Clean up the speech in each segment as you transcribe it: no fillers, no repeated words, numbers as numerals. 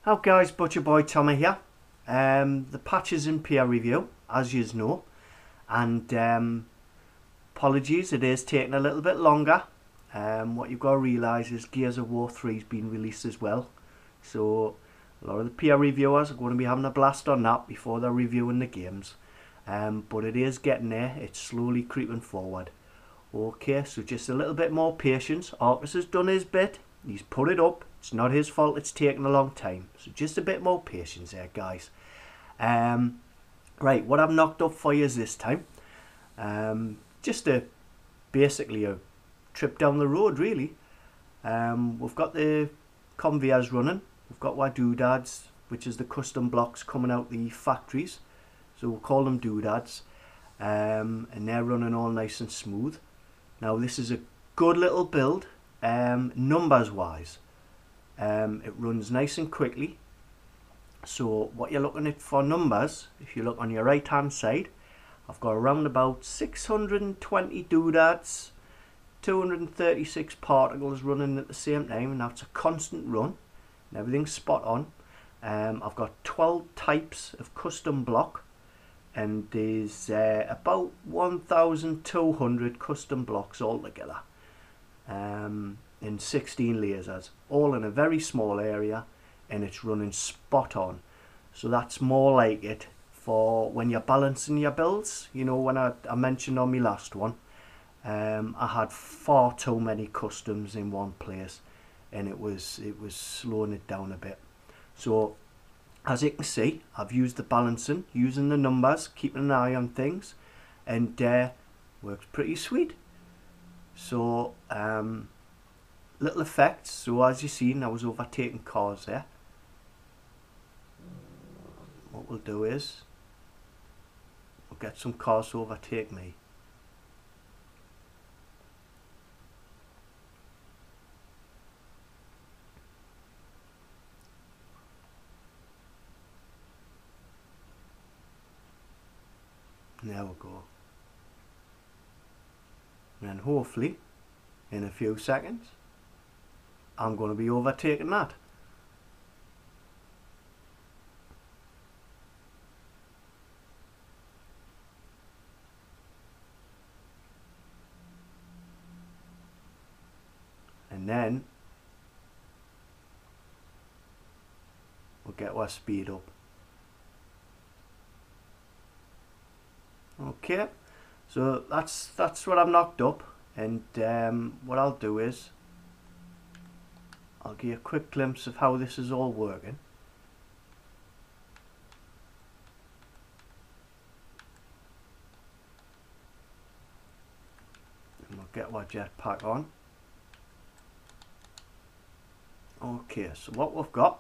How guys, Butcher Boy Tommy here. The patch is in peer review, as you know, and apologies, it is taking a little bit longer. What you've got to realise is Gears of War 3 has been released as well, so a lot of the peer reviewers are going to be having a blast on that before they're reviewing the games. But it is getting there, it's slowly creeping forward. Okay, so just a little bit more patience. Arcus has done his bit, he's put it up. It's not his fault it's taken a long time. So just a bit more patience there, guys. Right, what I've knocked up for you is this time. Just basically a trip down the road, really. We've got the conveyors running. We've got our doodads, which is the custom blocks coming out the factories. So we'll call them doodads. And they're running all nice and smooth. Now this is a good little build, numbers wise. It runs nice and quickly. So what you're looking at for numbers, if you look on your right hand side, I've got around about 620 doodads, 236 particles running at the same time, and that's a constant run and everything's spot on. I've got 12 types of custom block, and there's about 1,200 custom blocks altogether. In 16 lasers, all in a very small area, and it's running spot on. So that's more like it for when you're balancing your builds. You know, when I mentioned on my last one, I had far too many customs in one place, and it was slowing it down a bit. So as you can see, I've used the balancing, using the numbers, keeping an eye on things, and works pretty sweet. So little effects. So as you seen, I was overtaking cars there. What we'll do is we'll get some cars to overtake me. There we go. And then hopefully in a few seconds I'm going to be overtaking that. And then we'll get our speed up. Okay, so that's what I've knocked up, and what I'll do is I'll give you a quick glimpse of how this is all working. And we'll get our jetpack on. Okay, so what we've got,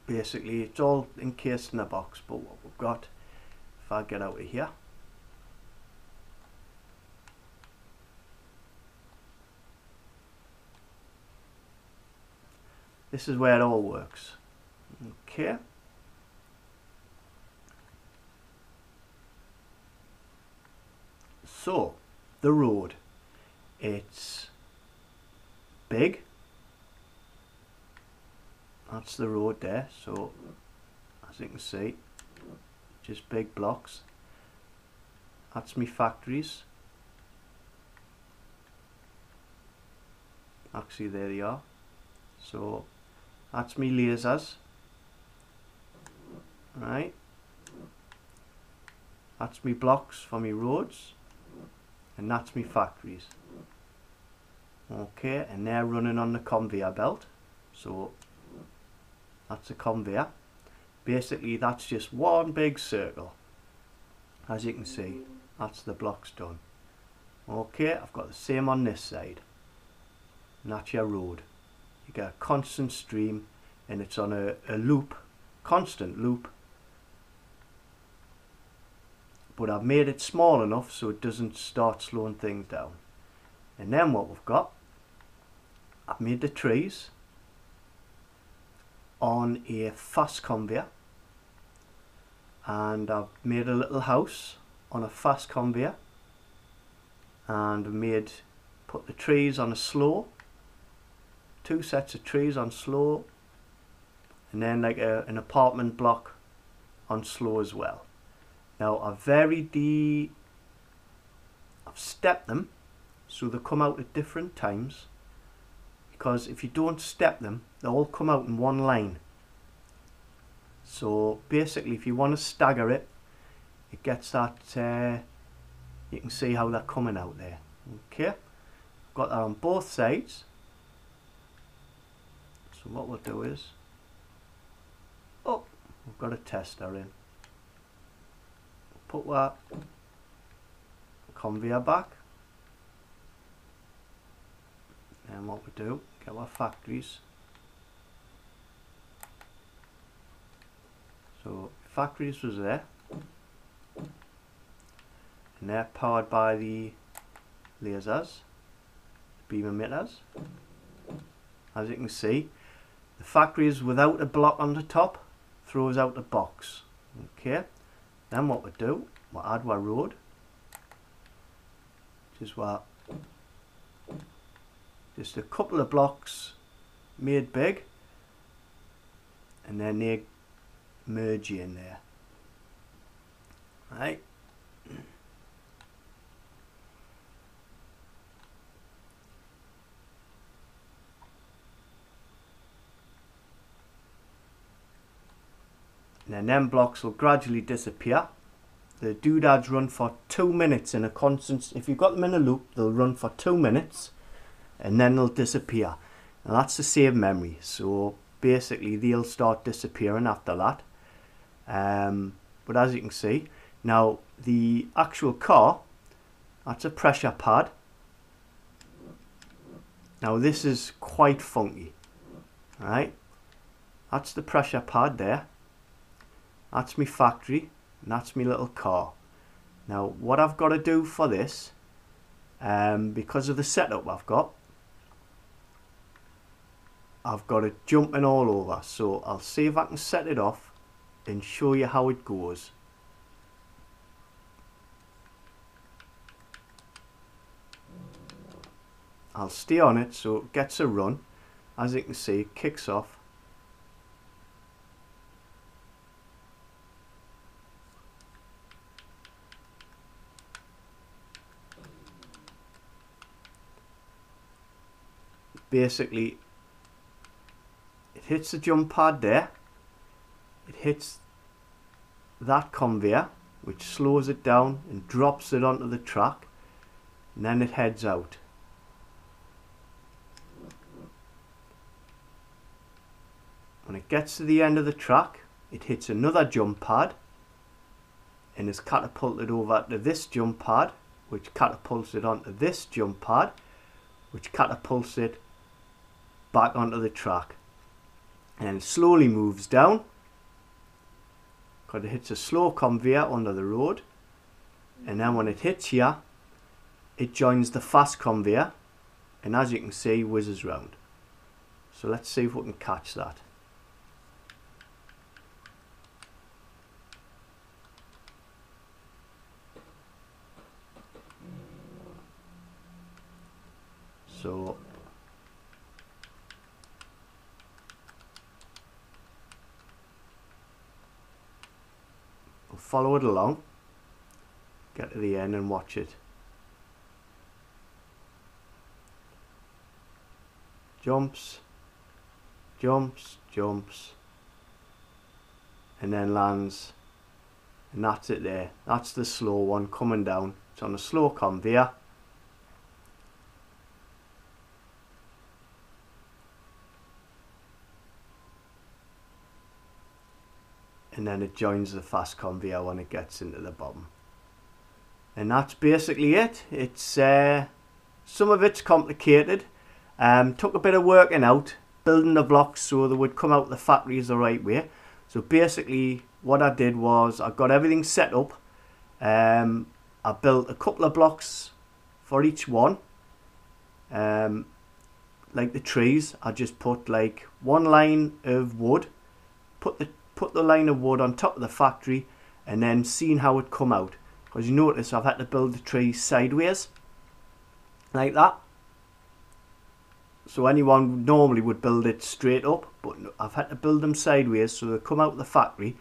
basically it's all encased in a box, but what we've got, if I get out of here, this is where it all works. Okay. So, the road. It's big. That's the road there. So, as you can see, just big blocks. That's me factories. Actually, there they are. So, that's me lasers, right? That's me blocks for me roads, and that's me factories. Okay, and they're running on the conveyor belt. So that's a conveyor. Basically, that's just one big circle. As you can see, that's the blocks done. Okay, I've got the same on this side, and that's your road. You get a constant stream, and it's on a loop, constant loop, but I've made it small enough so it doesn't start slowing things down. And then what we've got, I've made the trees on a fast conveyor, and I've made a little house on a fast conveyor, and put the trees on a slow, 2 sets of trees on slow, and then like an apartment block on slow as well. Now I've stepped them so they come out at different times, because if you don't step them, they all come out in one line. So basically, if you want to stagger it, it gets that, you can see how they're coming out there. Okay, got that on both sides. So what we'll do is, oh, we've got a tester in. Put that conveyor back. And what we do, get our factories. So factories was there, and they're powered by the lasers, beam emitters. As you can see, the factories without a block on the top throws out the box. Okay, then what we do, we'll add our road, which is what, just a couple of blocks made big, and then they merge in there. Right. And then them blocks will gradually disappear. The doodads run for 2 minutes in a constant, if you've got them in a loop, they'll run for 2 minutes and then they'll disappear. And that's to save memory. So basically they'll start disappearing after that. But as you can see, now the actual car, that's a pressure pad. Now this is quite funky. Alright, that's the pressure pad there. That's my factory, and that's my little car. Now what I've got to do for this, because of the setup I've got it jumping all over. So I'll see if I can set it off and show you how it goes. I'll stay on it so it gets a run. As you can see, it kicks off. Basically, it hits the jump pad there, it hits that conveyor, which slows it down and drops it onto the track, and then it heads out. When it gets to the end of the track, it hits another jump pad and is catapulted over to this jump pad, which catapults it onto this jump pad, which catapults it back onto the track, and it slowly moves down because it hits a slow conveyor under the road, and then when it hits here, it joins the fast conveyor, and as you can see, whizzes round. So let's see if we can catch that. So we'll follow it along, get to the end and watch it. Jumps, jumps, jumps, and then lands, and that's it there. That's the slow one coming down. It's on a slow conveyor. And then it joins the fast conveyor when it gets into the bottom. And that's basically it. It's some of it's complicated. Took a bit of working out, building the blocks so they would come out the factories the right way. So basically what I did was I got everything set up. I built a couple of blocks for each one. Like the trees, I just put like one line of wood, put the line of wood on top of the factory, and then seen how it come out. Because you notice I've had to build the tree sideways like that. So anyone normally would build it straight up, but I've had to build them sideways so they come out of the factory,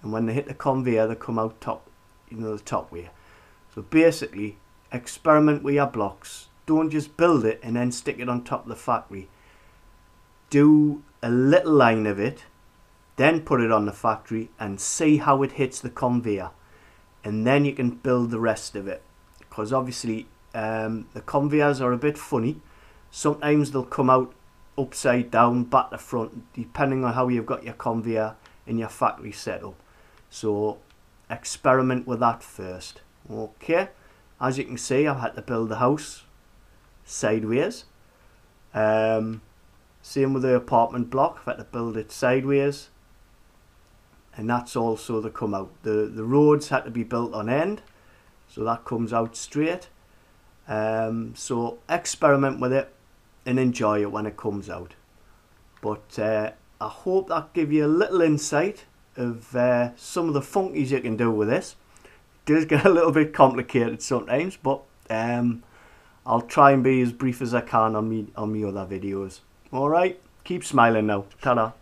and when they hit the conveyor they come out top, you know, the top way. So basically, experiment with your blocks. Don't just build it and then stick it on top of the factory. Do a little line of it, then put it on the factory and see how it hits the conveyor, and then you can build the rest of it. Because obviously the conveyors are a bit funny. Sometimes they'll come out upside down, back to front, depending on how you've got your conveyor in your factory set up. So experiment with that first. Okay, as you can see, I've had to build the house sideways. Same with the apartment block, I've had to build it sideways, and that's also the come out. The roads had to be built on end, so that comes out straight. So experiment with it and enjoy it when it comes out. But I hope that gave you a little insight of some of the funkies you can do with this. It does get a little bit complicated sometimes, but I'll try and be as brief as I can on me other videos. Alright, keep smiling now. Ta-da.